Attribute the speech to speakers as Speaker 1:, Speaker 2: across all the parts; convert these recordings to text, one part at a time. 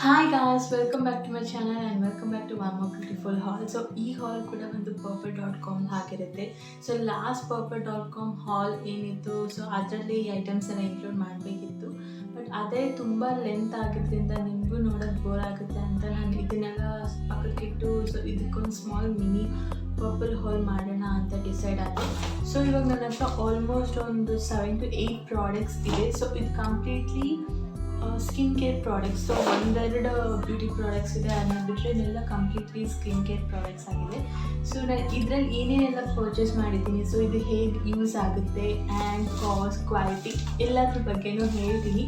Speaker 1: Hi guys, welcome back to my channel and welcome back to one more beautiful hall. So ಈ hall ಕೂಡ ಒಂದು purple.com ಆಗಿರುತ್ತೆ. So last purple.com ಹಾಲ್ ಏನಿತ್ತು, so ಅದರಲ್ಲಿ ಈ items ಎಲ್ಲ ಇನ್ಕ್ಲೂಡ್ ಮಾಡಬೇಕಿತ್ತು. ಬಟ್ ಅದೇ ತುಂಬ ಲೆಂತ್ ಆಗಿದ್ದರಿಂದ ನಿಮಗೂ ನೋಡೋದು ಬೋರ್ ಆಗುತ್ತೆ ಅಂತ ನಾನು ಇದನ್ನೆಲ್ಲ ಪಕ್ಕಕ್ಕಿಟ್ಟು ಸೊ ಇದಕ್ಕೊಂದು ಸ್ಮಾಲ್ ಮಿನಿ ಪರ್ಪಲ್ ಹಾಲ್ ಮಾಡೋಣ ಅಂತ ಡಿಸೈಡ್ ಆಗಿದೆ. ಸೊ ಇವಾಗ ನನ್ನ ಹತ್ರ ಆಲ್ಮೋಸ್ಟ್ ಒಂದು 7 to 8 ಪ್ರಾಡಕ್ಟ್ಸ್ ಇದೆ. ಸೊ ಇದು completely skin care products. So ಒಂದೆರಡು ಬ್ಯೂಟಿ ಪ್ರಾಡಕ್ಟ್ಸ್ ಇದೆ, ಅದನ್ನ ಬಿಟ್ಟರೆ ಇದೆಲ್ಲ ಕಂಪ್ಲೀಟ್ಲಿ ಸ್ಕಿನ್ ಕೇರ್ ಪ್ರಾಡಕ್ಟ್ಸ್ ಆಗಿದೆ. ಸೊ ನಾನು ಇದರಲ್ಲಿ ಏನೇನೆಲ್ಲ ಪರ್ಚೇಸ್ ಮಾಡಿದ್ದೀನಿ, ಸೊ ಇದು ಹೇಗೆ ಯೂಸ್ ಆಗುತ್ತೆ ಆ್ಯಂಡ್ ಕಾಸ್ಟ್, ಕ್ವಾಲಿಟಿ ಎಲ್ಲದ್ರ ಬಗ್ಗೆನೂ ಹೇಳ್ತೀನಿ.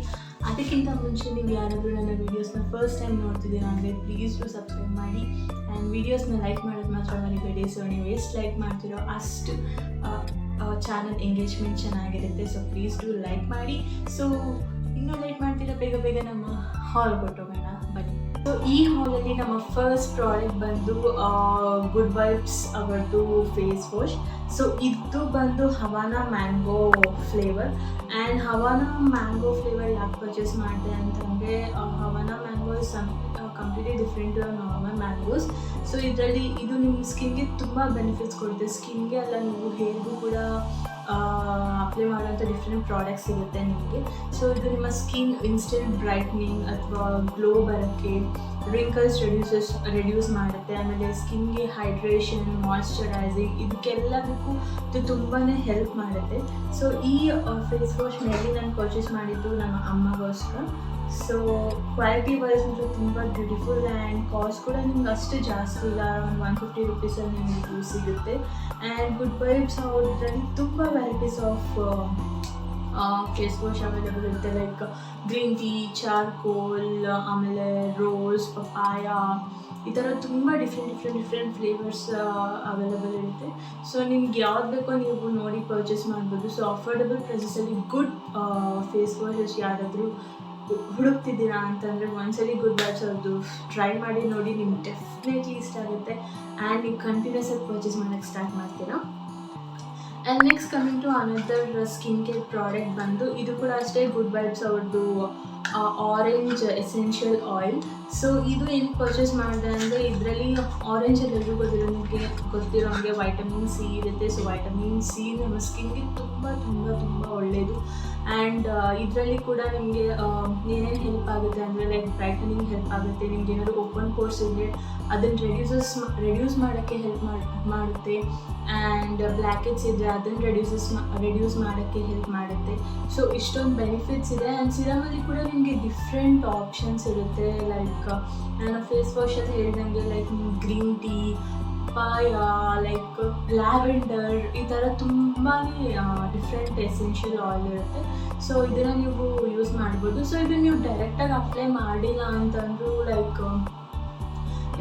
Speaker 1: ಅದಕ್ಕಿಂತ ಮುಂಚೆ ನೀವು ಯಾರಾದರೂ ನನ್ನ ವೀಡಿಯೋಸ್ನ ಫಸ್ಟ್ ಟೈಮ್ ನೋಡ್ತಿದ್ದೀರಾ ಅಂದರೆ ಪ್ಲೀಸ್ ಟು ಸಬ್ಸ್ಕ್ರೈಬ್ ಮಾಡಿ ಆ್ಯಂಡ್ ವೀಡಿಯೋಸ್ನ ಲೈಕ್ ಮಾಡೋದು ಮಾತ್ರ ಮರಿಬೇಡಿ. ಸೊ ನೀವು ಎಷ್ಟು ಲೈಕ್ ಮಾಡ್ತಿರೋ ಅಷ್ಟು ಚಾನಲ್ ಎಂಗೇಜ್ಮೆಂಟ್ ಚೆನ್ನಾಗಿರುತ್ತೆ. ಸೊ ಪ್ಲೀಸ್ ಟು ಲೈಕ್ ಮಾಡಿ. ಸೊ ಇನ್ನೂ ಲೇಟ್ ಮಾಡ್ತೀರಾ, ಬೇಗ ಬೇಗ ನಮ್ಮ ಹಾಲ್ ಕೊಟ್ಟೋಗೋಣ ಬನ್ನಿ. ಸೊ ಈ ಹಾಲಲ್ಲಿ ನಮ್ಮ ಫಸ್ಟ್ ಪ್ರಾಡಕ್ಟ್ ಬಂದು ಗುಡ್ ವೈಬ್ಸ್ ಅವರದ್ದು ಫೇಸ್ ವಾಶ್. ಸೊ ಇದು ಬಂದು Havana mango flavour. And Havana mango flavour ಯಾಕೆ ಪರ್ಚೇಸ್ ಮಾಡಿದೆ ಅಂತಂದರೆ Havana mango is completely different to normal mangoes. So ಇದರಲ್ಲಿ ಇದು ನಿಮ್ಮ ಸ್ಕಿನ್ಗೆ ತುಂಬ ಬೆನಿಫಿಟ್ಸ್ ಕೊಡುತ್ತೆ. ಸ್ಕಿನ್ಗೆ ಅಲ್ಲ, ನೀವು ಹೇರ್ಗೂ ಕೂಡ ಅಪ್ಲೈ ಮಾಡೋಂಥ ಡಿಫ್ರೆಂಟ್ ಪ್ರಾಡಕ್ಟ್ಸ್ ಸಿಗುತ್ತೆ ನಿಮಗೆ. ಸೊ ಇದು ನಿಮ್ಮ ಸ್ಕಿನ್ ಇನ್ಸ್ಟೆಂಟ್ ಬ್ರೈಟ್ನಿಂಗ್ ಅಥವಾ ಗ್ಲೋ ಬರೋಕ್ಕೆ, ರಿಂಕಲ್ಸ್ ರೆಡ್ಯೂಸ್ ಮಾಡುತ್ತೆ. ಆಮೇಲೆ ಸ್ಕಿನ್ಗೆ ಹೈಡ್ರೇಷನ್, ಮಾಯ್ಶ್ಚರೈಸಿಂಗ್ ಇದಕ್ಕೆಲ್ಲದಕ್ಕೂ ಇದು ತುಂಬಾ ಹೆಲ್ಪ್ ಮಾಡುತ್ತೆ. ಸೊ ಈ ಫೇಸ್ ವಾಶ್ ಮೇಲೆ ನಾನು ಪರ್ಚೇಸ್ ಮಾಡಿದ್ದು ನಮ್ಮ ಅಮ್ಮಗೋಸ್ಕರ. ಸೊ ಕ್ವಾಲಿಟಿ ವೈಸ್ ಅಂದರೆ ತುಂಬ ಬ್ಯೂಟಿಫುಲ್ ಆ್ಯಂಡ್ ಕಾಸ್ಟ್ ಕೂಡ ನಿಮ್ಗೆ ಅಷ್ಟು ಜಾಸ್ತಿ ಇಲ್ಲ, ಒಂದು 150 ರುಪೀಸಲ್ಲಿ ನಿಮಗೆ ಸಿಗುತ್ತೆ. ಆ್ಯಂಡ್ ಗುಡ್ ವೈಬ್ಸ್ ಅವ್ರದ್ರಲ್ಲಿ ತುಂಬ varieties of face wash available ಇರುತ್ತೆ. ಲೈಕ್ ಗ್ರೀನ್ ಟೀ, ಚಾರ್ಕೋಲ್, ಆಮೇಲೆ ರೋಸ್, ಪಪಾಯ, ಈ ಥರ ತುಂಬ ಡಿಫ್ರೆಂಟ್ ಫ್ಲೇವರ್ಸ್ ಅವೈಲೇಬಲ್ ಇರುತ್ತೆ. ಸೊ ನಿಮ್ಗೆ ಯಾವ್ದು ಬೇಕೋ ನೀವು ನೋಡಿ ಪರ್ಚೇಸ್ ಮಾಡ್ಬೋದು. ಸೊ ಅಫೋರ್ಡಬಲ್ ಪ್ರೈಸಸಲ್ಲಿ ಗುಡ್ ಫೇಸ್ ವಾಶಸ್ ಯಾರಾದರೂ ಹುಡುಕ್ತಿದ್ದೀರಾ ಅಂತಂದರೆ ಒಂದ್ಸಲಿ ಗುಡ್ ವೈಬ್ಸ್ ಅವ್ರದ್ದು ಟ್ರೈ ಮಾಡಿ ನೋಡಿ, ನಿಮ್ಗೆ ಡೆಫಿನೆಟ್ಲಿ ಇಷ್ಟ ಆಗುತ್ತೆ ಆ್ಯಂಡ್ ನೀವು ಕಂಟಿನ್ಯೂಸ್ ಆಗಿ ಪರ್ಚೇಸ್ ಮಾಡೋಕ್ಕೆ ಸ್ಟಾರ್ಟ್ ಮಾಡ್ತೀರಾ. And next coming to another skin care product ಬಂದು ಇದು ಕೂಡ ಅಷ್ಟೇ ಗುಡ್ ವೈಬ್ಸ್ ಅವ್ರದ್ದು ಆರೆಂಜ್ ಎಸೆನ್ಷಿಯಲ್ ಆಯಿಲ್. ಸೊ ಇದು ಏನಕ್ಕೆ ಪರ್ಚೇಸ್ ಮಾಡಿದೆ ಅಂದರೆ ಇದರಲ್ಲಿ ಆರೆಂಜಲ್ಲಿ ನಿಮಗೆ ಗೊತ್ತಿರೋ ಹಾಗೆ ವೈಟಮಿನ್ ಸಿ ಇರುತ್ತೆ. ಸೊ ವೈಟಮಿನ್ ಸಿ ನಮ್ಮ ಸ್ಕಿನ್ಗೆ ತುಂಬ ಒಳ್ಳೆಯದು. ಆ್ಯಂಡ್ ಇದರಲ್ಲಿ ಕೂಡ ನಿಮಗೆ ಏನೇನು ಹೆಲ್ಪ್ ಆಗುತ್ತೆ ಅಂದರೆ ಲೈಕ್ ಬ್ರೈಟನಿಂಗ್ ಹೆಲ್ಪ್ ಆಗುತ್ತೆ. ನಿಮ್ಗೆ ಏನಾದರೂ ಓಪನ್ ಪೋರ್ಸ್ ಇದ್ದರೆ ಅದನ್ನು ರೆಡ್ಯೂಸ್ ಮಾಡೋಕ್ಕೆ ಹೆಲ್ಪ್ ಮಾಡುತ್ತೆ. ಆ್ಯಂಡ್ ಬ್ಲ್ಯಾಕೆಟ್ಸ್ ಇದ್ದರೆ ಅದನ್ನು ರೆಡ್ಯೂಸ್ ಮಾಡೋಕ್ಕೆ ಹೆಲ್ಪ್ ಮಾಡುತ್ತೆ. ಸೊ ಇಷ್ಟೊಂದು ಬೆನಿಫಿಟ್ಸ್ ಇದೆ. ಆ್ಯಂಡ್ ಸಿರಮಲ್ಲಿ ಕೂಡ ನಿಮಗೆ ಡಿಫ್ರೆಂಟ್ ಆಪ್ಷನ್ಸ್ ಇರುತ್ತೆ. ಲೈಕ್ ನಾನು ಫೇಸ್ ವಾಶ್ ಅಂತ ಹೇಳಿದಂಗೆ like green tea, papaya, like lavender, ಈ ಥರ ತುಂಬಾ ಡಿಫ್ರೆಂಟ್ ಎಸೆನ್ಷಿಯಲ್ ಆಯಿಲ್ ಇರುತ್ತೆ. ಸೊ ಇದನ್ನು ನೀವು ಯೂಸ್ ಮಾಡ್ಬೋದು. ಸೊ ಇದನ್ನು ನೀವು ಡೈರೆಕ್ಟಾಗಿ ಅಪ್ಲೈ ಮಾಡಿಲ್ಲ ಅಂತಂದರೂ ಲೈಕ್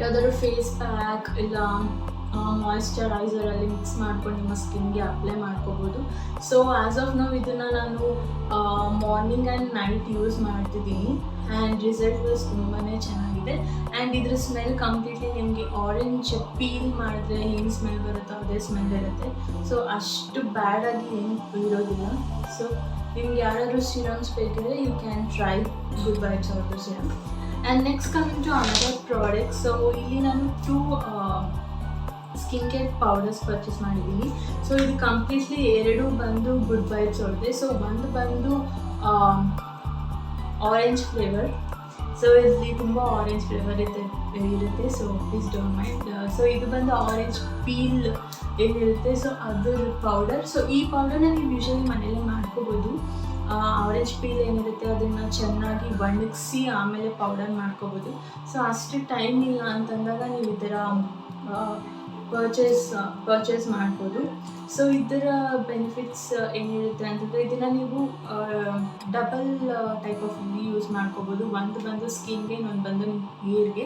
Speaker 1: ಯಾವುದಾದ್ರು ಫೇಸ್ ಪ್ಯಾಕ್ ಇಲ್ಲ ಮಾಯ್ಶ್ಚರೈಸರಲ್ಲಿ ಮಿಕ್ಸ್ ಮಾಡ್ಕೊಂಡು ನಿಮ್ಮ ಸ್ಕಿನ್ಗೆ ಅಪ್ಲೈ ಮಾಡ್ಕೋಬೋದು. ಸೊ ಆ್ಯಸ್ ಆಫ್ ನೌ ಇದನ್ನು ನಾನು ಮಾರ್ನಿಂಗ್ ಆ್ಯಂಡ್ ನೈಟ್ ಯೂಸ್ ಮಾಡ್ತಿದ್ದೀನಿ ಆ್ಯಂಡ್ ರಿಸಲ್ಟ್ ವಾಸ್ ತುಂಬಾ ಚೆನ್ನಾಗಿದೆ. ಆ್ಯಂಡ್ ಇದ್ರ ಸ್ಮೆಲ್ ಕಂಪ್ಲೀಟ್ಲಿ ನಿಮಗೆ ಆರೆಂಜ್ ಪೀಲ್ ಮಾಡಿದ್ರೆ ಏನು ಸ್ಮೆಲ್ ಬರುತ್ತೋ ಅದೇ ಸ್ಮೆಲ್ ಇರುತ್ತೆ. ಸೊ ಅಷ್ಟು ಬ್ಯಾಡಾಗಿ ಏನು ಇರೋದಿಲ್ಲ. ಸೊ ನಿಮ್ಗೆ ಯಾರಾದರೂ ಸಿರಮ್ಸ್ ಬೇಕಿದ್ರೆ you can try good vibes ಅವ್ರದ್ದು serum. And next coming to another product. So ಇಲ್ಲಿ ನಾನು 2 ಸ್ಕಿನ್ ಕೇರ್ ಪೌಡರ್ಸ್ ಪರ್ಚೇಸ್ ಮಾಡಿದ್ದೀನಿ. ಸೊ ಇದು ಕಂಪ್ಲೀಟ್ಲಿ 2 ಬಂದು ಗುಡ್ ವೈಬ್ಸ್ ಅವ್ರದ್ದೆ. ಸೊ ಒಂದು ಬಂದು ಆರೆಂಜ್ ಫ್ಲೇವರ್. ಸೊ ಇಲ್ಲಿ ತುಂಬ ಆರೆಂಜ್ ಫ್ಲೇವರ್ ಇರುತ್ತೆ. So please don't mind. So ಇದು ಬಂದು ಆರೆಂಜ್ ಪೀಲ್ ಏನಿರುತ್ತೆ, ಸೊ ಅದ್ರ ಪೌಡರ್. ಸೊ ಈ ಪೌಡರ್ನ ನೀವು ಯೂಶಲಿ ಮನೆಯಲ್ಲೇ ಮಾಡ್ಕೋಬೋದು. ಆರೆಂಜ್ ಪೀಲ್ ಏನಿರುತ್ತೆ ಅದನ್ನು ಚೆನ್ನಾಗಿ ಒಣಗಿಸಿ ಆಮೇಲೆ ಪೌಡರ್ ಮಾಡ್ಕೋಬೋದು. ಸೊ ಅಷ್ಟು ಟೈಮ್ ಇಲ್ಲ ಅಂತಂದಾಗ ನೀವು ಈ ಥರ ಪರ್ಚೇಸ್ ಮಾಡ್ಬೋದು. ಸೊ ಇದರ ಬೆನಿಫಿಟ್ಸ್ ಏನಿರುತ್ತೆ ಅಂತಂದರೆ ಇದನ್ನು ನೀವು ಡಬಲ್ ಟೈಪ್ ಆಫ್ ಯೂಸ್ ಮಾಡ್ಕೋಬೋದು. ಒಂದು ಬಂದು ಸ್ಕಿನ್ಗೆ, ಇನ್ನೊಂದು ಬಂದು ನಿಮ್ಮ ಹೇರ್ಗೆ.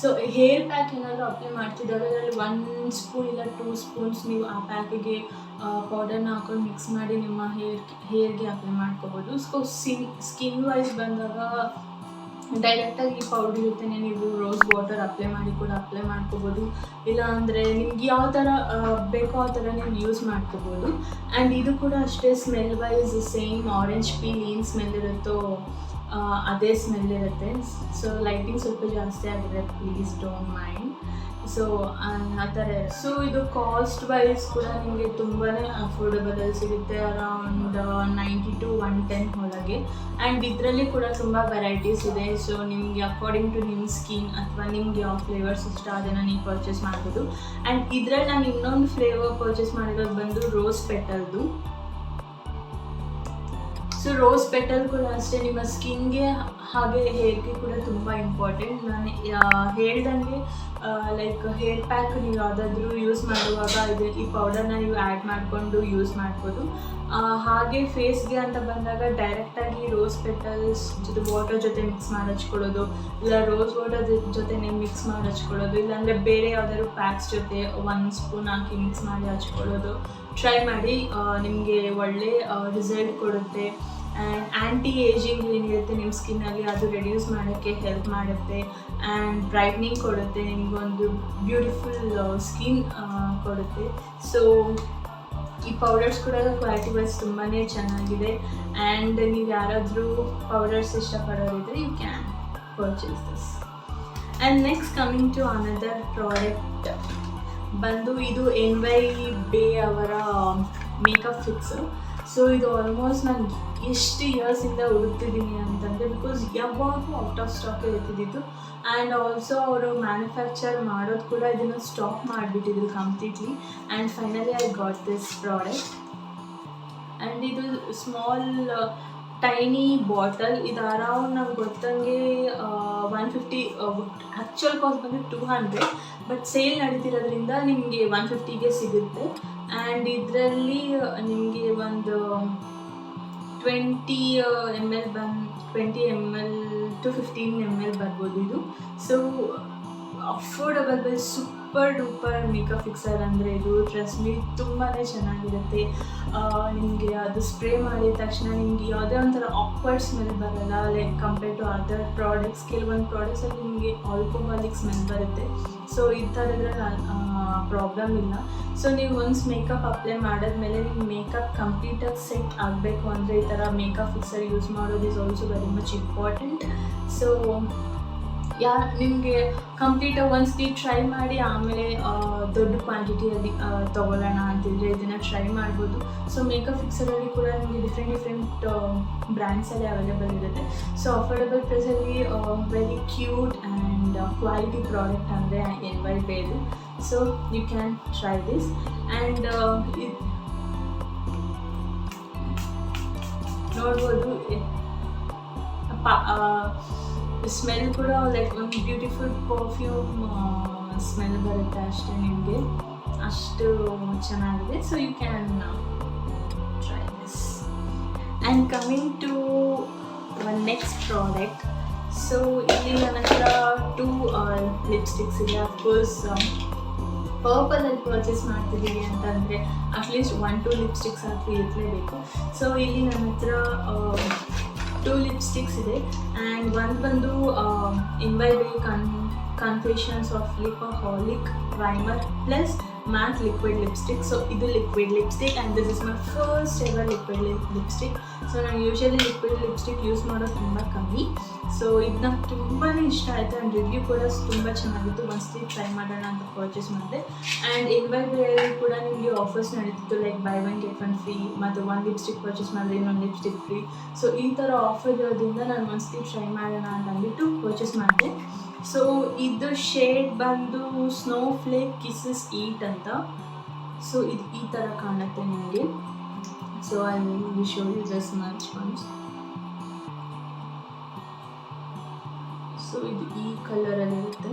Speaker 1: ಸೊ ಹೇರ್ ಪ್ಯಾಕ್ ಏನಾದರೂ ಅಪ್ಲೈ ಮಾಡ್ತಿದ್ದಾಗ ಅದರಲ್ಲಿ 1 ಸ್ಪೂನ್ ಇಲ್ಲ 2 ಸ್ಪೂನ್ಸ್ ನೀವು ಆ ಪ್ಯಾಕಿಗೆ ಪೌಡರ್ನ ಹಾಕೊಂಡು ಮಿಕ್ಸ್ ಮಾಡಿ ನಿಮ್ಮ ಹೇರ್ಗೆ ಅಪ್ಲೈ ಮಾಡ್ಕೋಬೋದು. ಸೊ ಸ್ಕಿನ್ ವೈಸ್ ಬಂದಾಗ ಡೈರೆಕ್ಟಾಗಿ ಈ ಪೌಡರ್ ಜೊತೆನೇ ನೀವು ರೋಸ್ ವಾಟರ್ ಅಪ್ಲೈ ಮಾಡ್ಕೋಬೋದು. ಇಲ್ಲ ಅಂದರೆ ನಿಮ್ಗೆ ಯಾವ ಥರ ಬೇಕೋ ಆ ಥರ ನೀವು ಯೂಸ್ ಮಾಡ್ಕೋಬೋದು. ಆ್ಯಂಡ್ ಇದು ಕೂಡ ಅಷ್ಟೇ smell wise same orange peel ಏನು ಸ್ಮೆಲ್ ಇರುತ್ತೋ ಅದೇ ಸ್ಮೆಲ್ ಇರುತ್ತೆ. ಸೊ ಲೈಟಿಂಗ್ ಸ್ವಲ್ಪ ಜಾಸ್ತಿ ಆಗಿದೆ, ಪ್ಲೀಸ್ ಡೋಂಟ್ ಮೈಂಡ್. ಸೊ ಆ ಥರ. ಸೊ ಇದು ಕಾಸ್ಟ್ ವೈಸ್ ಕೂಡ ನಿಮಗೆ ತುಂಬಾ ಅಫೋರ್ಡಬಲಲ್ಲಿ ಸಿಗುತ್ತೆ, ಅರೌಂಡ್ 90 to 110 ಒಳಗೆ. ಆ್ಯಂಡ್ ಇದರಲ್ಲಿ ಕೂಡ ತುಂಬ ವೆರೈಟೀಸ್ ಇದೆ. ಸೊ ನಿಮಗೆ ಅಕಾರ್ಡಿಂಗ್ ಟು ನಿಮ್ಮ ಸ್ಕಿನ್ ಅಥವಾ ನಿಮ್ಗೆ ಯಾವ ಫ್ಲೇವರ್ಸ್ ಇಷ್ಟ ಅದನ್ನು ನೀವು ಪರ್ಚೇಸ್ ಮಾಡ್ಬೋದು. ಆ್ಯಂಡ್ ಇದರಲ್ಲಿ ನಾನು ಇನ್ನೊಂದು ಫ್ಲೇವರ್ ಪರ್ಚೇಸ್ ಮಾಡಿರೋದು ಬಂದು ರೋಸ್ ಪೆಟಲ್ದು. ಸೊ ರೋಸ್ ಪೆಟಲ್ ಕೂಡ ಅಷ್ಟೇ ನಿಮ್ಮ ಸ್ಕಿನ್ಗೆ ಹಾಗೆ ಹೇರ್ಗೆ ಕೂಡ ತುಂಬ ಇಂಪಾರ್ಟೆಂಟ್. ನಾನು ಹೇಳ್ದಂಗೆ ಲೈಕ್ ಹೇರ್ ಪ್ಯಾಕ್ ನೀವು ಯಾವುದಾದ್ರೂ ಯೂಸ್ ಮಾಡುವಾಗ ಈ ಪೌಡರ್ನ ನೀವು ಆ್ಯಡ್ ಮಾಡಿಕೊಂಡು ಯೂಸ್ ಮಾಡ್ಬೋದು. ಹಾಗೆ ಫೇಸ್ಗೆ ಅಂತ ಬಂದಾಗ ಡೈರೆಕ್ಟಾಗಿ ರೋಸ್ ಪೆಟಲ್ಸ್ ವಾಟರ್ ಜೊತೆ ಮಿಕ್ಸ್ ಮಾಡಿ ಹಚ್ಕೊಳ್ಳೋದು, ಇಲ್ಲ ರೋಸ್ ವಾಟರ್ ಜೊತೆನೇ ಮಿಕ್ಸ್ ಮಾಡಿ ಹಚ್ಕೊಳ್ಳೋದು, ಇಲ್ಲಾಂದರೆ ಬೇರೆ ಯಾವುದಾದ್ರು ಪ್ಯಾಕ್ಸ್ ಜೊತೆ 1 ಸ್ಪೂನ್ ಹಾಕಿ ಮಿಕ್ಸ್ ಮಾಡಿ ಹಚ್ಕೊಳ್ಳೋದು ಟ್ರೈ ಮಾಡಿ. ನಿಮಗೆ ಒಳ್ಳೆ ರಿಸಲ್ಟ್ ಕೊಡುತ್ತೆ. ಆ್ಯಂಡ್ ಆ್ಯಂಟಿ ಏಜಿಂಗ್ ಏನಿರುತ್ತೆ ನಿಮ್ಮ ಸ್ಕಿನ್ನಲ್ಲಿ ಅದು ರೆಡ್ಯೂಸ್ ಮಾಡೋಕ್ಕೆ ಹೆಲ್ಪ್ ಮಾಡುತ್ತೆ. ಆ್ಯಂಡ್ ಬ್ರೈಟ್ನಿಂಗ್ ಕೊಡುತ್ತೆ, ನಿಮಗೊಂದು ಬ್ಯೂಟಿಫುಲ್ ಸ್ಕಿನ್ ಕೊಡುತ್ತೆ. ಸೊ ಈ ಪೌಡರ್ಸ್ ಕೂಡ ಕ್ವಾಲಿಟಿ ವೈಸ್ ತುಂಬಾ ಚೆನ್ನಾಗಿದೆ. ಆ್ಯಂಡ್ ನೀವು ಯಾರಾದರೂ ಪೌಡರ್ಸ್ ಇಷ್ಟಪಡೋರಿದ್ರೆ you can purchase this. And next coming to another product ಬಂದು ಇದು NYBe ಅವರ ಮೇಕಪ್ ಫಿಕ್ಸ್. ಸೊ ಇದು ಆಲ್ಮೋಸ್ಟ್ ನಾನು ಎಷ್ಟು ಇಯರ್ಸಿಂದ ಹುಡುಕ್ತಿದ್ದೀನಿ ಅಂತಂದರೆ, ಬಿಕಾಸ್ ಯಾವಾಗೂ ಔಟ್ ಆಫ್ ಸ್ಟಾಕ್ ಇರ್ತಿದ್ದಿತ್ತು. ಆ್ಯಂಡ್ ಆಲ್ಸೋ ಅವರು ಮ್ಯಾನುಫ್ಯಾಕ್ಚರ್ ಮಾಡೋದು ಕೂಡ ಇದನ್ನು ಸ್ಟಾಪ್ ಮಾಡಿಬಿಟ್ಟಿದ್ರು completely. And finally I got this product. And ಇದು ಸ್ಮಾಲ್ ಟೈನಿ ಬಾಟಲ್. ಇದು ಅರೌಂಡ್ ನಮ್ಗೆ ಗೊತ್ತಂಗೆ 150, ಆ್ಯಕ್ಚುಯಲ್ ಕಾಸ್ಟ್ ಬಂದು 200, ಬಟ್ ಸೇಲ್ ನಡೀತಿರೋದ್ರಿಂದ ನಿಮಗೆ 150ಗೆ ಸಿಗುತ್ತೆ. ಆ್ಯಂಡ್ ಇದರಲ್ಲಿ ನಿಮಗೆ ಒಂದು 20 ml 20 ml to 15 ml ಬರ್ಬೋದು ಇದು. So affordable by super duper makeup fixer ಅಂದರೆ ಇದು. ಟ್ರಸ್ಟ್ ಮೀ ತುಂಬಾ ಚೆನ್ನಾಗಿರುತ್ತೆ. ನಿಮಗೆ ಅದು ಸ್ಪ್ರೇ ಮಾಡಿದ ತಕ್ಷಣ ನಿಮಗೆ ಯಾವುದೇ ಒಂಥರ ಆಕ್ವರ್ಡ್ ಸ್ಮೆಲ್ ಬರೋಲ್ಲ, like compare to other products. ಕೆಲವೊಂದು ಪ್ರಾಡಕ್ಟ್ಸಲ್ಲಿ ನಿಮಗೆ ಆಲ್ಕೋಹಾಲಿಕ್ ಸ್ಮೆಲ್ ಬರುತ್ತೆ. ಸೊ ಈ ಥರದ್ರಲ್ಲಿ ಪ್ರಾಬ್ಲಮ್ ಇಲ್ಲ. ಸೊ ನೀವು ಒನ್ಸ್ ಮೇಕಪ್ ಅಪ್ಲೈ ಮಾಡಿದ್ಮೇಲೆ ನಿಮ್ಮ ಮೇಕಪ್ ಕಂಪ್ಲೀಟಾಗಿ ಸೆಟ್ ಆಗಬೇಕು ಅಂದರೆ ಈ ಥರ ಮೇಕಪ್ ಫಿಕ್ಸರ್ ಯೂಸ್ ಮಾಡೋದು is also very much important. So ನಿಮಗೆ ಕಂಪ್ಲೀಟಾಗಿ ಒಂದ್ಸತಿ ಟ್ರೈ ಮಾಡಿ ಆಮೇಲೆ ದೊಡ್ಡ ಕ್ವಾಂಟಿಟಿಯಲ್ಲಿ ತೊಗೊಳ್ಳೋಣ ಅಂತಿದ್ರೆ ಇದನ್ನು ಟ್ರೈ ಮಾಡ್ಬೋದು. ಸೊ ಮೇಕಪ್ ಫಿಕ್ಸರಲ್ಲಿ ಕೂಡ ನಿಮಗೆ ಡಿಫ್ರೆಂಟ್ ಬ್ರ್ಯಾಂಡ್ಸಲ್ಲಿ ಅವೈಲೇಬಲ್ ಇರುತ್ತೆ. ಸೊ ಅಫೋರ್ಡಬಲ್ ಪ್ರೈಸಲ್ಲಿ very cute and quality product ಅಂದರೆ NYBe. So you can try this. And ನೋಡ್ಬೋದು ಸ್ಮೆಲ್ ಕೂಡ ಲೈಕ್ ಒಂದು ಬ್ಯೂಟಿಫುಲ್ ಪರ್ಫ್ಯೂಮ್ ಸ್ಮೆಲ್ ಬರುತ್ತೆ ಅಷ್ಟೇ, ನಿಮಗೆ ಅಷ್ಟು ಚೆನ್ನಾಗಿದೆ. So you can try this. And coming to next product. So ಇಲ್ಲಿ ನನ್ನ ಹತ್ರ 2 ಲಿಪ್ಸ್ಟಿಕ್ಸ್ ಇದೆ. ಅಫ್ಕೋರ್ಸ್ ಪರ್ಪಲಲ್ಲಿ ಪರ್ಚೇಸ್ ಮಾಡ್ತಿದ್ದೀವಿ ಅಂತಂದರೆ ಅಟ್ಲೀಸ್ಟ್ 1-2 ಲಿಪ್ಸ್ಟಿಕ್ಸ್ ಆದರೂ ಇರಲೇಬೇಕು. ಸೊ ಇಲ್ಲಿ ನನ್ನ ಹತ್ರ 2 ಲಿಪ್ಸ್ಟಿಕ್ಸ್ ಇದೆ. ಆ್ಯಂಡ್ ಒಂದು ಬಂದು NYBe confessions of lipaholic primer plus matte liquid lipstick. So ಇದು liquid lipstick and this is my first ever liquid lipstick. So ನಾನು ಯೂಶಲಿ ಲಿಕ್ವಿಡ್ ಲಿಪ್ಸ್ಟಿಕ್ ಯೂಸ್ ಮಾಡೋದು ತುಂಬ ಕಮ್ಮಿ. ಸೊ ಇದು ನಂಗೆ ತುಂಬಾ ಇಷ್ಟ ಆಯಿತು. ಆ್ಯಂಡ್ ರಿವ್ಯೂ ಕೂಡ ತುಂಬ ಚೆನ್ನಾಗಿತ್ತು. ಒಂದ್ಸತಿ ಟ್ರೈ ಮಾಡೋಣ ಅಂತ ಪರ್ಚೇಸ್ ಮಾಡಿದೆ. ಆ್ಯಂಡ್ NYBe ಕೂಡ ನಿಮಗೆ ಆಫರ್ಸ್ ನಡೀತಿತ್ತು, ಲೈಕ್ ಬೈ 1 get 1 ಫ್ರೀ, ಮತ್ತು 1 ಲಿಪ್ಸ್ಟಿಕ್ ಪರ್ಚೇಸ್ ಮಾಡಿದ್ರೆ ಇನ್ನೊಂದು ಲಿಪ್ಸ್ಟಿಕ್ ಫ್ರೀ. ಸೊ ಈ ಥರ ಆಫರ್ ಇರೋದ್ರಿಂದ ನಾನು ಒಂದ್ಸತಿ ಟ್ರೈ ಮಾಡೋಣ ಅಂತ ಅಂದ್ಬಿಟ್ಟು ಪರ್ಚೇಸ್ ಮಾಡಿದೆ. ಸೊ ಇದು ಶೇಡ್ ಬಂದು ಸ್ನೋಫ್ಲೇಕ್ ಕಿಸಸ್ ಈಟ್ ಅಂತ. ಸೊ ಇದು ಈ ಥರ ಕಾಣುತ್ತೆ ನಿಮಗೆ. So I will show you this much once. So ಇದು ಈ ಕಲರಲ್ಲಿರುತ್ತೆ.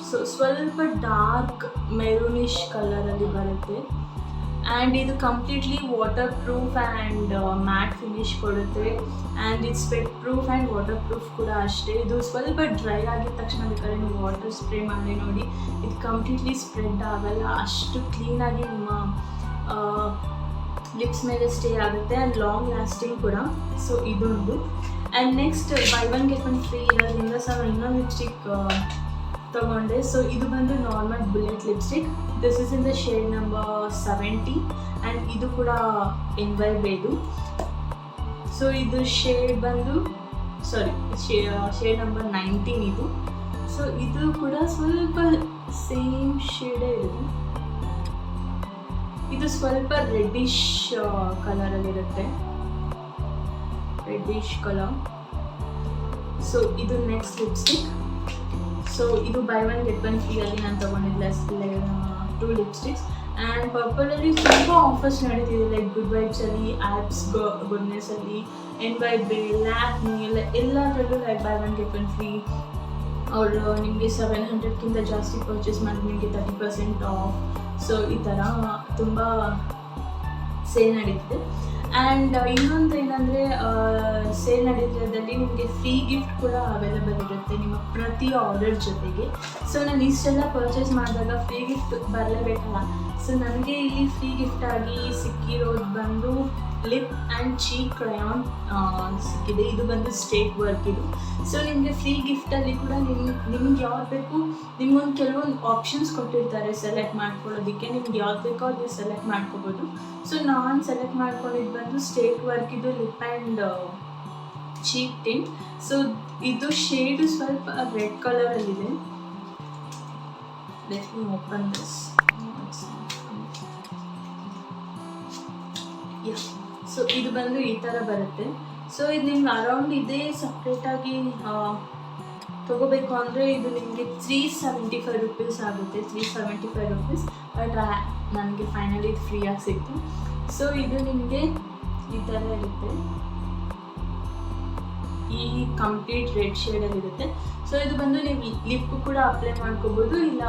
Speaker 1: ಸೊ ಸ್ವಲ್ಪ ಡಾರ್ಕ್ ಮೆರೂನಿಶ್ ಕಲರಲ್ಲಿ ಬರುತ್ತೆ. ಆ್ಯಂಡ್ ಇದು completely water proof and mat finish ಕೊಡುತ್ತೆ. ಆ್ಯಂಡ್ ಇದು sweat proof and water proof ಕೂಡ ಅಷ್ಟೇ. ಇದು ಸ್ವಲ್ಪ ಡ್ರೈ ಆಗಿದ ತಕ್ಷಣ ಬೇಕಾದ್ರೆ ನೀವು ವಾಟರ್ ಸ್ಪ್ರೇ ಮಾಡಿ ನೋಡಿ, ಇದು ಕಂಪ್ಲೀಟ್ಲಿ ಸ್ಪ್ರೆಡ್ ಆಗಲ್ಲ, ಅಷ್ಟು ಕ್ಲೀನಾಗಿ ನಿಮ್ಮ ಲಿಪ್ಸ್ ಮೇಲೆ ಸ್ಟೇ ಆಗುತ್ತೆ ಆ್ಯಂಡ್ ಲಾಂಗ್ ಲಾಸ್ಟಿಂಗ್ ಕೂಡ. ಸೊ ಇದೊಂದು. And next by 1 get 1 free ಇರೋದ್ರಿಂದ ಸೊ ನಾನು ಇನ್ನೊಂದು ಲಿಪ್ಸ್ಟಿಕ್ ತೊಗೊಂಡೆ. ಸೊ ಇದು ಬಂದು normal bullet lipstick. This is in the shade number 70 and ಇದು ಕೂಡ NYBeದು. ಸೊ ಇದು ಶೇಡ್ ಬಂದು ಶೇಡ್ ನಂಬರ್ 19 ಇದು. ಸೊ ಇದು ಕೂಡ ಸ್ವಲ್ಪ ಸೇಮ್ ಶೇಡೇ ಇದೆ. ಇದು ಸ್ವಲ್ಪ ರೆಡ್ಡಿಶ್ ಕಲರಲ್ಲಿರುತ್ತೆ, ರೆಡ್ಡಿಶ್ ಕಲರ್. ಸೊ ಇದು ನೆಕ್ಸ್ಟ್ ಲಿಪ್ಸ್ಟಿಕ್. ಸೊ ಇದು by one get one free ಅಲ್ಲಿ ನಾನು ತೊಗೊಂಡಿದ್ದೆ 2 ಲಿಪ್ಸ್ಟಿಕ್ಸ್. ಆ್ಯಂಡ್ ಪರ್ಪಲಲ್ಲಿ ತುಂಬ ಆಫರ್ಸ್ ನಡೀತಿದೆ, ಲೈಕ್ ಗುಡ್ ವೈಬ್ಸಲ್ಲಿ, ಆ್ಯಪ್ಸ್ ಗುಡ್ನೆಸ್ಸಲ್ಲಿ, NYBE, ಲ್ಯಾಕ್ಮಿ ಎಲ್ಲದರಲ್ಲೂ like buy one get one free. ಅವರು ನಿಮಗೆ 700ಕ್ಕಿಂತ ಜಾಸ್ತಿ ಪರ್ಚೇಸ್ ಮಾಡಿ ನಿಮಗೆ 30% ಆಫ್. ಸೊ ಈ ಥರ ತುಂಬ ಸೇಲ್ ನಡೀತಿದೆ. ಆ್ಯಂಡ್ ಇನ್ನೊಂದು ಏನಂದರೆ ಸೇಲ್ ನಡೀತಿರೋದ್ರಲ್ಲಿ ನಿಮಗೆ ಫ್ರೀ ಗಿಫ್ಟ್ ಕೂಡ ಅವೈಲೇಬಲ್ ಇರುತ್ತೆ ನಿಮ್ಮ ಪ್ರತಿ ಆರ್ಡರ್ ಜೊತೆಗೆ. ಸೊ ನಾನು ಇಷ್ಟೆಲ್ಲ ಪರ್ಚೇಸ್ ಮಾಡಿದಾಗ ಫ್ರೀ ಗಿಫ್ಟ್ ಬರಲೇಬೇಕಲ್ಲ. ಸೊ ನನಗೆ ಇಲ್ಲಿ ಫ್ರೀ ಗಿಫ್ಟಾಗಿ ಸಿಕ್ಕಿರೋದು ಬಂದು ಲಿಪ್ ಆ್ಯಂಡ್ ಚೀಕ್ ಕ್ರಯಾನ್ ಸಿಕ್ಕಿದೆ. ಇದು ಬಂದು ಸ್ಟೇಟ್ ವರ್ಕ್ ಇದು. ಸೊ ನಿಮಗೆ ಫ್ರೀ ಗಿಫ್ಟಲ್ಲಿ ಕೂಡ ನಿಮ್ಗೆ ಯಾವ್ದು ಬೇಕು, ನಿಮ್ಗೊಂದು ಕೆಲವೊಂದು ಆಪ್ಷನ್ಸ್ ಕೊಟ್ಟಿರ್ತಾರೆ ಸೆಲೆಕ್ಟ್ ಮಾಡ್ಕೊಳ್ಳೋದಕ್ಕೆ. ನಿಮ್ಗೆ ಯಾವ್ದು ಬೇಕೋ ಅದು ಸೆಲೆಕ್ಟ್ ಮಾಡ್ಕೋಬೋದು. ಸೊ ನಾನು ಸೆಲೆಕ್ಟ್ ಮಾಡ್ಕೊಂಡಿದ್ದು ಬಂದು ಸ್ಟೇಟ್ ವರ್ಕ್ ಇದು lip and cheek tint. So ಇದು ಶೇಡು ಸ್ವಲ್ಪ ರೆಡ್ ಕಲರಲ್ಲಿದೆ. Let me open this. So ಇದು ಬಂದು ಈ ಥರ ಬರುತ್ತೆ. ಸೊ ಇದು ನಿಮ್ಗೆ ಅರೌಂಡ್ ಇದೇ ಸಪ್ರೇಟಾಗಿ ತೊಗೋಬೇಕು ಅಂದರೆ ಇದು ನಿಮಗೆ 375 ರೂಪೀಸ್ ಆಗುತ್ತೆ, 375 ರೂಪೀಸ್. ಬಟ್ ನನಗೆ ಫೈನಲಿ ಇದು ಫ್ರೀಯಾಗಿ ಸಿಕ್ತು. ಸೊ ಇದು ನಿಮಗೆ ಈ ಥರ ಇರುತ್ತೆ, ಈ ಕಂಪ್ಲೀಟ್ ರೆಡ್ ಶೇಡಲ್ಲಿರುತ್ತೆ. ಸೊ ಇದು ಬಂದು ನೀವು ಲಿಪ್ ಕೂಡ ಅಪ್ಲೈ ಮಾಡ್ಕೋಬೋದು, ಇಲ್ಲ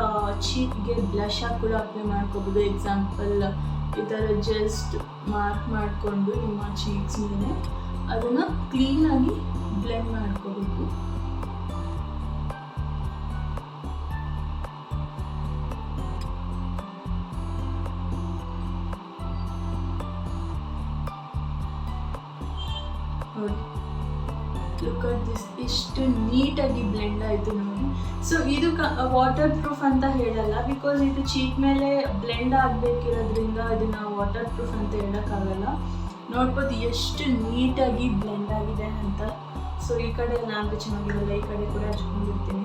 Speaker 1: ಚೀಕ್ಗೆ ಬ್ಲಷ್ ಆಗಿ ಕೂಡ ಅಪ್ಲೈ ಮಾಡ್ಕೋಬೋದು. ಎಕ್ಸಾಂಪಲ್ ಈ ಥರ ಜಸ್ಟ್ ಮಾರ್ಕ್ ಮಾಡಿಕೊಂಡು ನಿಮ್ಮ ಚೀಕ್ಸ್ ಮೇಲೆ ಅದನ್ನು ಕ್ಲೀನಾಗಿ ಬ್ಲೆಂಡ್ ಮಾಡ್ಕೋಬೇಕು. ನೋಡಿ, ಲುಕ್ ಅಟ್ ದಿಸ್, ಇಷ್ಟು ನೀಟಾಗಿ ಬ್ಲೆಂಡ್ ಆಯಿತು ನೋಡಿ. ಸೊ ಇದು ವಾಟರ್ ಪ್ರೂಫ್ ಅಂತ ಹೇಳಲ್ಲ, ಬಿಕಾಸ್ ಇದು ಚೀಕ್ ಮೇಲೆ ಬ್ಲೆಂಡ್ ಆಗಬೇಕಿರೋದ್ರಿಂದ ಇದನ್ನು ವಾಟರ್ ಪ್ರೂಫ್ ಅಂತ ಹೇಳೋಕ್ಕಾಗಲ್ಲ. ನೋಡ್ಬೋದು ಎಷ್ಟು ನೀಟಾಗಿ ಬ್ಲೆಂಡ್ ಆಗಿದೆ ಅಂತ. ಸೊ ಈ ಕಡೆ ನಾನು ಚೆನ್ನಾಗಿರಲ್ಲ, ಈ ಕಡೆ ಕೂಡ ಹಚ್ಕೊಂಡಿರ್ತೀನಿ.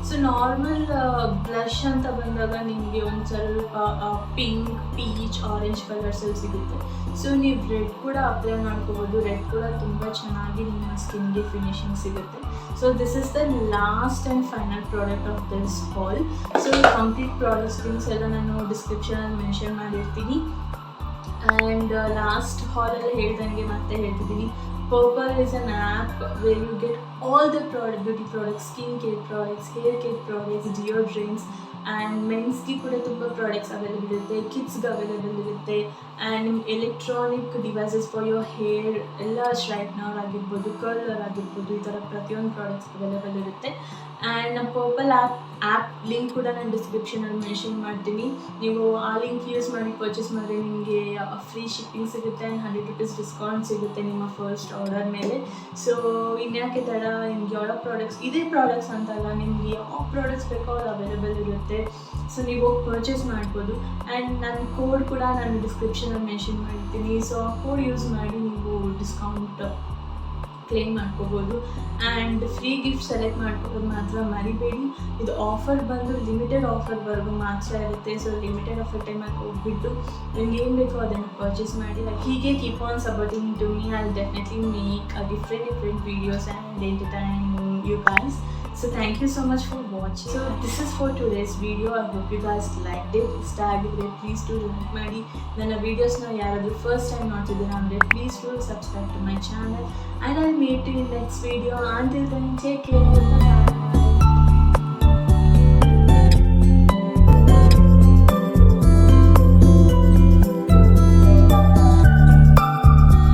Speaker 1: ಸೊ ನಾರ್ಮಲ್ ಬ್ಲಷ್ ಅಂತ ಬಂದಾಗ ನಿಮಗೆ ಒಂದು ಸ್ವಲ್ಪ ಪಿಂಕ್, ಪೀಚ್, ಆರೆಂಜ್ ಕಲರ್ಸಲ್ಲಿ ಸಿಗುತ್ತೆ. ಸೊ ನೀವು ರೆಡ್ ಕೂಡ ಅಪ್ಲೈ ಮಾಡ್ಕೋಬೋದು. ರೆಡ್ ಕೂಡ ತುಂಬ ಚೆನ್ನಾಗಿ ನಿಮ್ಮ ಸ್ಕಿನ್ಗೆ ಫಿನಿಶಿಂಗ್ ಸಿಗುತ್ತೆ. So this is the last and final product of this hall. So complete products links ಎಲ್ಲ ನಾನು ಡಿಸ್ಕ್ರಿಪ್ಷನಲ್ಲಿ ಮೆನ್ಷನ್ ಮಾಡಿರ್ತೀನಿ. ಆ್ಯಂಡ್ ಲಾಸ್ಟ್ ಹಾಲಲ್ಲಿ ಹೇಳ್ದಂಗೆ ಮತ್ತೆ ಹೇಳ್ತಿದ್ದೀನಿ, Purple is an app where you get all the beauty products, skin care products, hair care products, deodorants, and men's ಗೆ ಕೂಡ ತುಂಬ ಪ್ರಾಡಕ್ಟ್ಸ್ ಅವೈಲೇಬಲ್ ಇರುತ್ತೆ, ಕಿಡ್ಸ್ಗೆ ಅವೈಲೇಬಲ್ ಇರುತ್ತೆ. And electronic devices for your hair ಎಲ್ಲ ಸ್ಟ್ರೈಟ್ನರ್ ಆಗಿರ್ಬೋದು, ಕರ್ಲರ್ ಆಗಿರ್ಬೋದು, ಈ ಥರ ಪ್ರತಿಯೊಂದು ಪ್ರಾಡಕ್ಟ್ಸ್ ಅವೈಲೇಬಲ್ ಇರುತ್ತೆ. ಆ್ಯಂಡ್ ನಮ್ಮ ಪರ್ಪಲ್ ಆ್ಯಪ್ ಲಿಂಕ್ ಕೂಡ ನಾನು ಡಿಸ್ಕ್ರಿಪ್ಷನಲ್ಲಿ ಮೆನ್ಷನ್ ಮಾಡ್ತೀನಿ. ನೀವು ಆ ಲಿಂಕ್ ಯೂಸ್ ಮಾಡಿ ಪರ್ಚೇಸ್ ಮಾಡಿದ್ರೆ ನಿಮಗೆ ಫ್ರೀ ಶಿಪ್ಪಿಂಗ್ ಸಿಗುತ್ತೆ ಆ್ಯಂಡ್ 100 ರೂಪೀಸ್ ಡಿಸ್ಕೌಂಟ್ ಸಿಗುತ್ತೆ ನಿಮ್ಮ ಫಸ್ಟ್ ಆರ್ಡರ್ ಮೇಲೆ. ಸೊ ಇನ್ಯಾಕೆ ತಡ, ನಿಮ್ಗೆ ಯಾವ ಪ್ರಾಡಕ್ಟ್ಸ್, ಇದೇ ಪ್ರಾಡಕ್ಟ್ಸ್ ಅಂತಲ್ಲ, ನಿಮಗೆ ಯಾವ ಪ್ರಾಡಕ್ಟ್ಸ್ ಬೇಕೋ ಅದು ಅವೈಲೇಬಲ್ ಇರುತ್ತೆ. ಸೊ ನೀವು ಹೋಗಿ ಪರ್ಚೇಸ್ ಮಾಡ್ಬೋದು. ಆ್ಯಂಡ್ ನನ್ನ ಕೋಡ್ ಕೂಡ ನಾನು ಡಿಸ್ಕ್ರಿಪ್ಷನಲ್ಲಿ ಮೆನ್ಷನ್ ಮಾಡಿರ್ತೀನಿ. ಸೊ ಆ ಕೋಡ್ ಯೂಸ್ ಮಾಡಿ ನೀವು ಡಿಸ್ಕೌಂಟ್ ಕ್ಲೇಮ್ ಮಾಡ್ಕೋಬೋದು. ಆ್ಯಂಡ್ ಫ್ರೀ ಗಿಫ್ಟ್ ಸೆಲೆಕ್ಟ್ ಮಾಡ್ಕೋಬೋದು ಮಾತ್ರ ಮರಿಬೇಡಿ. ಇದು ಆಫರ್ ಬಂದು ಲಿಮಿಟೆಡ್ ಆಫರ್ವರೆಗೂ ಮಾತ್ರ ಇರುತ್ತೆ. ಸೊ ಲಿಮಿಟೆಡ್ ಆಫರ್ ಟೈಮಲ್ಲಿ ಹೋಗ್ಬಿಟ್ಟು ನಿಮ್ಗೆ ಏನು ಬೇಕೋ ಅದನ್ನು ಪರ್ಚೇಸ್ ಮಾಡಿ. ಹೀಗೆ keep on supporting to me. I will definitely make different videos and entertain you guys. So thank you so much for watching. So this is for today's video. I hope you guys liked it. ಇಷ್ಟ ಆಗಿದ್ರೆ please to like ಮಾಡಿ. ನನ್ನ ವೀಡಿಯೋಸ್ನ ಯಾರಾದರೂ first time ನೋಡ್ತಿದ್ದೀರ ಅಂದರೆ please to subscribe to my channel. And I'll meet you in next video. Until then, take care. Bye.